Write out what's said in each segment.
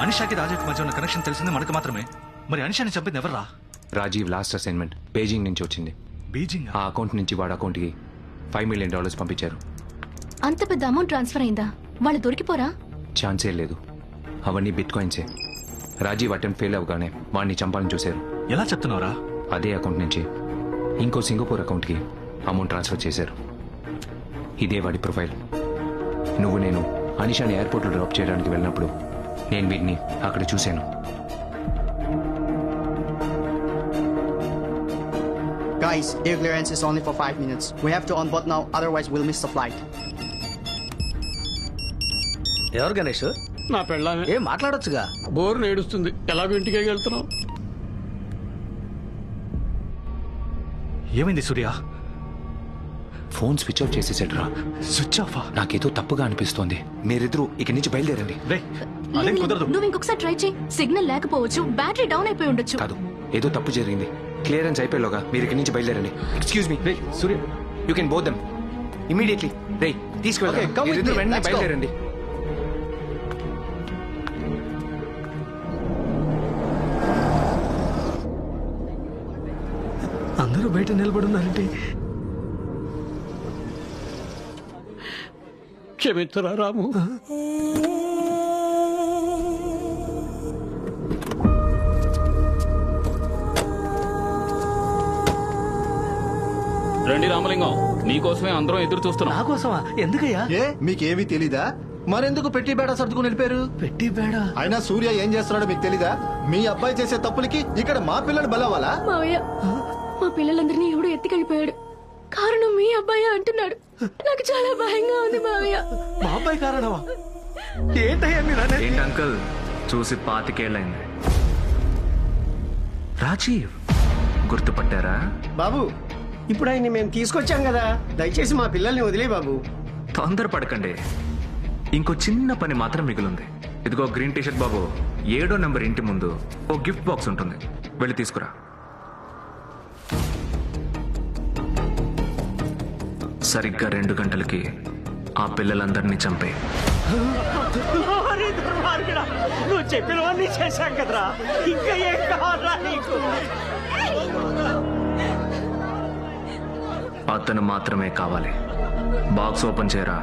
అనిషాకి రాజీవ్కి మధ్య ఉన్న కనెక్షన్ తెలిసింది మనకు మాత్రమే. మరి అనిషాని చంపింది ఎవర్రా? రాజీవ్ లాస్ట్ అసైన్మెంట్ బీజింగ్ నుంచి వచ్చింది. బీజింగ్? ఆ అకౌంట్ నుంచి వాడు అకౌంట్కి $5 million పంపించారు. అంత పెద్ద అమౌంట్ ట్రాన్స్ఫర్ అయిందా? వాళ్ళు దొరికిపోరా? ఛాన్సే లేదు. అవన్నీ బిట్ కాయిన్సే. రాజీవ్ అటెంప్ట్ ఫెయిల్ అవగానే వాడిని చంపాలని చూశారు. ఎలా చెప్తున్నావురా? అదే అకౌంట్ నుంచి ఇంకో సింగపూర్ అకౌంట్కి అమౌంట్ ట్రాన్స్ఫర్ చేశారు. ఇదే వాడి ప్రొఫైల్. నువ్వు నేను అనిషాని ఎయిర్పోర్ట్లో డ్రాప్ చేయడానికి వెళ్ళినప్పుడు నేను వీడిని అక్కడ చూశాను. Guys, air clearance is only for 5 minutes. We have to on board now, otherwise we'll miss the flight. ఎవరు గణేష్? నా పెళ్ళామే. ఏం మాట్లాడొచ్చుగా? బోరు నేడుస్తుంది, ఎలాగో ఇంటికే వెళ్తున్నావు. ఏమైంది సూర్య? ఫోన్ స్విచ్ ఆఫ్ చేసేసాడురా. Switch off? నాకేదో తప్పుగా అనిపిస్తోంది. మీరిద్దరూ ఇక్కడి నుంచి బయలుదేరండి. అదేం కుదరదు. నువ్వు ఇంకొకసారి ట్రై చేయి. సిగ్నల్ లేకపోవచ్చు, బ్యాటరీ డౌన్ అయిపోయి ఉండొచ్చు. కాదు, ఏదో తప్పు జరిగింది. క్లియరెన్స్ అయిపోయేలోగా మీరు ఇక్కడి నుంచి బయలుదేరండి. Excuse me. Ray Surya, you can both them immediately. Ray తీసుకువెళ్ళండి. Okay, come with మీరిద్దరూ me. వెంటనే Let's go. బయలుదేరండి. అందరూ బయట నిలబడున్నారంటే క్షమించరా రాము. రండి రామలింగం, నీకోసమే అందరం ఎదురు చూస్తున్నాం. నా కోసమా? ఎందుకయ్యా? ఏ మీకేమీ తెలీదా? మరెందుకు పెట్టి బేడ సర్దుకుని వెళ్ళిపోయారు? పెట్టి బేడ? అయినా సూర్య ఏం చేస్తున్నాడో మీకు తెలీదా? మీ అబ్బాయి చేసే తప్పులకి ఇక్కడ మా పిల్లలు బలవాలా? మావయ్య, మా పిల్లలందరినీ ఎవడో ఎత్తుకెళ్ళిపోయాడు. కారణం మీ అబ్బాయి అంటున్నాడు. నాకు చాలా భయంగా ఉంది మావయ్య. మా అబ్బాయి కారణమా? ఏంటయ్యా మీరు అనేది? ఏంటి అంకుల్, చూసి 25 ఏళ్ళైంది. రాజీవ్ గుర్తుపట్టారా? బాబు, ఇప్పుడు ఆయన్ని మేము తీసుకొచ్చాం కదా, దయచేసి మా పిల్లల్ని వదిలే బాబు. తొందరపడకండి, ఇంకో చిన్న పని మాత్రం మిగిలింది. ఇదిగో గ్రీన్ టీషర్ట్ బాబు, 7వ నెంబర్ ఇంటి ముందు ఓ గిఫ్ట్ బాక్స్ ఉంటుంది, వెళ్ళి తీసుకురా. సరిగ్గా 2 గంటలకి ఆ పిల్లలందరినీ చంపే. నువ్వు చెప్పినవన్నీ చేశాం కదరా, ఇంకా ఏం కావాలా నీకు? అతను మాత్రమే కావాలి. బాక్స్ ఓపెన్ చేయరా.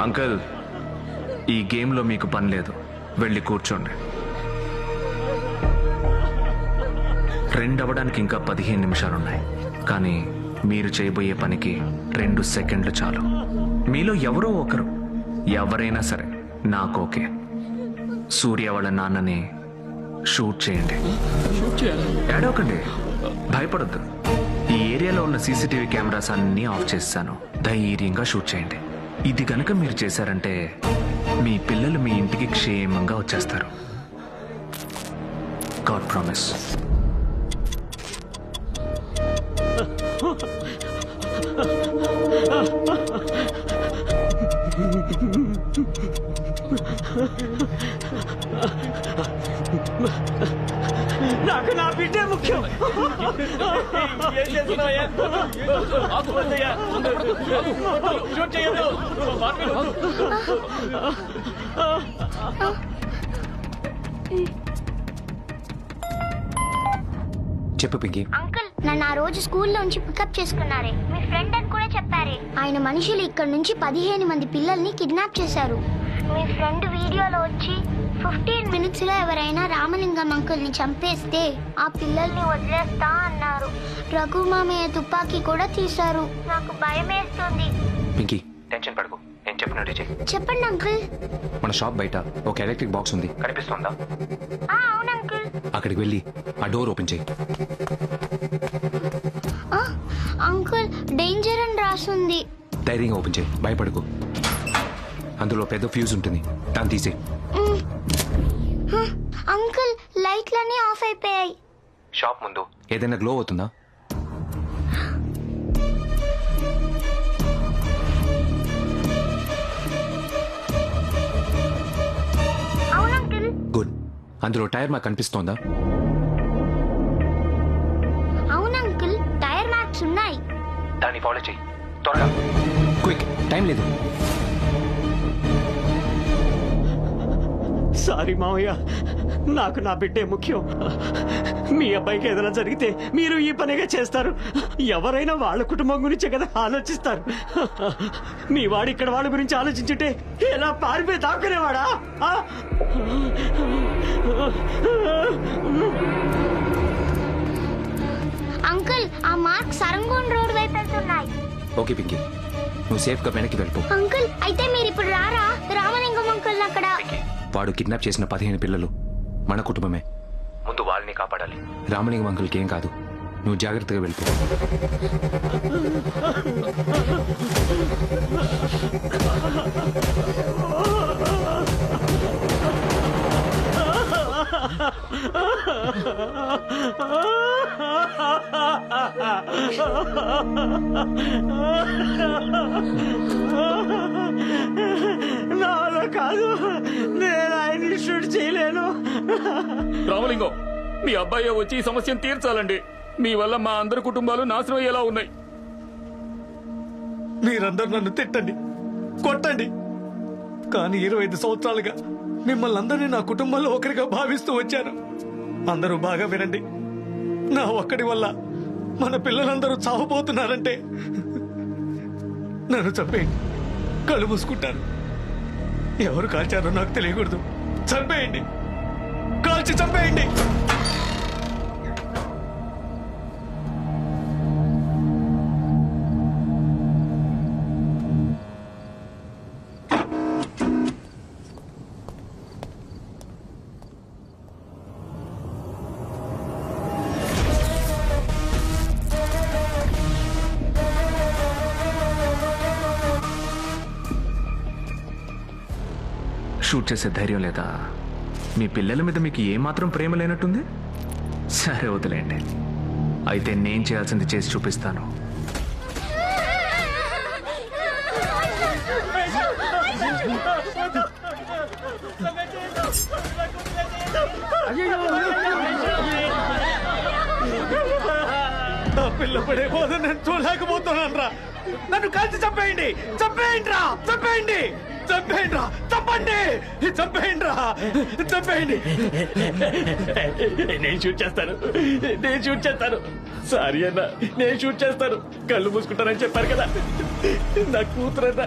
అంకుల్, ఈ గేమ్లో మీకు పని లేదు, వెళ్ళి కూర్చోండి. 2 అవ్వడానికి ఇంకా 15 నిమిషాలున్నాయి, కానీ మీరు చేయబోయే పనికి 2 సెకండ్లు చాలు. మీలో ఎవరో ఒకరు, ఎవరైనా సరే నాకు ఓకే. సూర్య వాళ్ళ నాన్నని షూట్ చేయండి. ఏడవకండి, భయపడొద్దు. ఈ ఏరియాలో ఉన్న సీసీటీవీ కెమెరాస్ అన్నీ ఆఫ్ చేస్తాను. ధైర్యంగా షూట్ చేయండి. ఇది గనక మీరు చేశారంటే మీ పిల్లలు మీ ఇంటికి క్షేమంగా వచ్చేస్తారు. God promise. నాకు నా బిడ్డే ముఖ్యం. ఏం చేస్తున్నావయ్యా? చెప్పు పింకీ. అంకుల్, నన్ను ఆ రోజు స్కూల్లోంచి పికప్ చేసుకున్నారే, మీ ఫ్రెండ్ అని కూడా చెప్పారే. ఆయన మనుషులు ఇక్కడ నుంచి 15 మంది పిల్లల్ని కిడ్నాప్ చేశారు. మీ ఫ్రెండ్ వీడియోలో వచ్చి 15 minutes లో ఎవరైనా రామలింగం అంకుల్ ని చంపేస్తే ఆ పిల్లల్ని వదిలేస్తా అన్నారు. రఘు మామయ్య తుపాకీ కూడా తీశారు. నాకు భయం వేస్తుంది. పింకీ, టెన్షన్ పడకు, నేను చెప్పినట్టు చెయ్యి. చెప్పండి అంకుల్. మన షాప్ బయట ఒక ఎలక్ట్రిక్ బాక్స్ ఉంది, కనిపిస్తుందా? అవును అంకుల్. అక్కడికి వెళ్ళి ఆ డోర్ ఓపెన్ చేయి. అంకుల్, డేంజర్ అని రాసుంది. ధైర్యంగా ఓపెన్ చేయి, భయపడకు. అందులో పెద్ద ఫ్యూజ్ ఉంటుంది, దాన్ని తీసేయి. అంకుల్, లైట్లన్నీ ఆఫ్ అయిపోయాయి. షాప్ ముందు ఏదైనా గ్లో అవుతుందా? అవును అంకుల్. గుడ్. అందులో టైర్ మాకు కనిపిస్తోందా? అవును అంకుల్, టైర్ మార్క్స్ ఉన్నాయి. దాన్ని ఫాలో చేయి త్వరగా. క్విక్, టైం లేదు. సారీ మావయ్య, నాకు నా బిడ్డే ముఖ్యం. మీ అబ్బాయికి ఏదైనా జరిగితే మీరు ఈ పనిగా చేస్తారు. ఎవరైనా వాళ్ళ కుటుంబం గురించే కదా ఆలోచిస్తారు. మీ వాడు ఇక్కడ వాళ్ళ గురించి ఆలోచించుంటే ఎలా పారిపోయి దాక్కునేవాడా? అంకుల్, ఆ మార్క్ సరంగోన్ రోడ్ వైపు వెళ్తున్నాయి. ఓకే పింకీ, నువ్వు సేఫ్గా వెనక్కి వెళ్ళిపో. అంకుల్, అయితే మీరు ఇప్పుడు రారా? రామలింగం అంకుల్ అక్కడ. వాడు కిడ్నాప్ చేసిన 15 పిల్లలు మన కుటుంబమే. ముందు వాళ్ళని కాపాడాలి. రామలింగం అంకుల్కి ఏం కాదు, నువ్వు జాగ్రత్తగా వెళ్ళిపో. నాలో కాదు, నేను ఆయన్ని షూట్ చేయలేను. రామలింగం, మీ అబ్బాయి వచ్చి ఈ సమస్యను తీర్చాలండి. మీ వల్ల మా అందరి కుటుంబాలు నాశనం అయ్యేలా ఉన్నాయి. మీరందరూ నన్ను తిట్టండి, కొట్టండి, కానీ 25 సంవత్సరాలుగా మిమ్మల్ని అందరినీ నా కుటుంబంలో ఒకరిగా భావిస్తూ వచ్చాను. అందరూ బాగా వినండి. నా ఒక్కడి వల్ల మన పిల్లలందరూ చావబోతున్నారంటే నన్ను చంపేయండి, కళ్ళు మూసుకుంటాను. ఎవరు కాల్చారో నాకు తెలియకూడదు. చంపేయండి, కాల్చి చంపేయండి. షూట్ చేసే ధైర్యం లేదా? మీ పిల్లల మీద మీకు ఏమాత్రం ప్రేమ లేనట్టుంది. సరే వదిలేండి, అయితే నేను చేయాల్సింది చేసి చూపిస్తాను. ఆ పిల్ల పడే బాధ నేను చూడలేకపోతున్నాను రా. నన్ను కాల్చి చంపేయండి, చంపేయండి రా, చంపేయండి, చంపేయండి రా, చంపండి, చంపేయండి రా, చంపేయండి. నేను షూట్ చేస్తాను, నేను షూట్ చేస్తాను. సారీ అన్న, నేను షూట్ చేస్తాను. కళ్ళు మూసుకుంటానని చెప్పారు కదా, నా కూతురన్నా.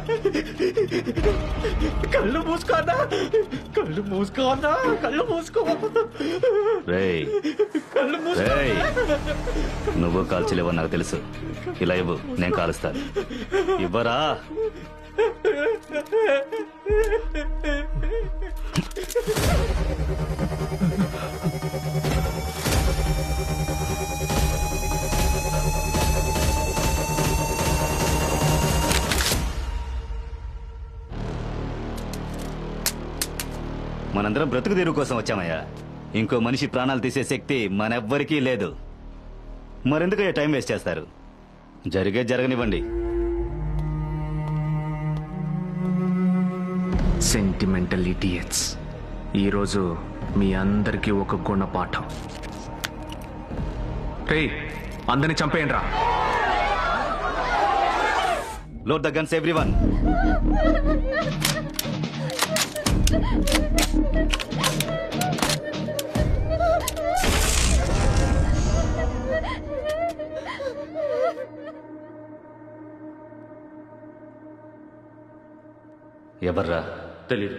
కళ్ళు మూసుకో అన్నా, కళ్ళు మూసుకో అన్నా, కళ్ళు మూసుకో. కళ్ళు మూసుకో. నువ్వు కాల్చలేవో నాకు తెలుసు. ఇలా ఇవ్వు, నేను కాలుస్తాను. ఇవ్వరా? మనందరం బ్రతుకు తెరువు కోసం వచ్చామయ్యా. ఇంకో మనిషి ప్రాణాలు తీసే శక్తి మనెవ్వరికీ లేదు. మరెందుకు టైం వేస్ట్ చేస్తారు? జరగనివ్వండి. సెంటిమెంటల్ ఇడియట్స్, ఈరోజు మీ అందరికీ ఒక గుణపాఠం. రేయ్, అందరిని చంపేయండి రా. Load the guns everyone. ఎవర్రా? తెలీదు.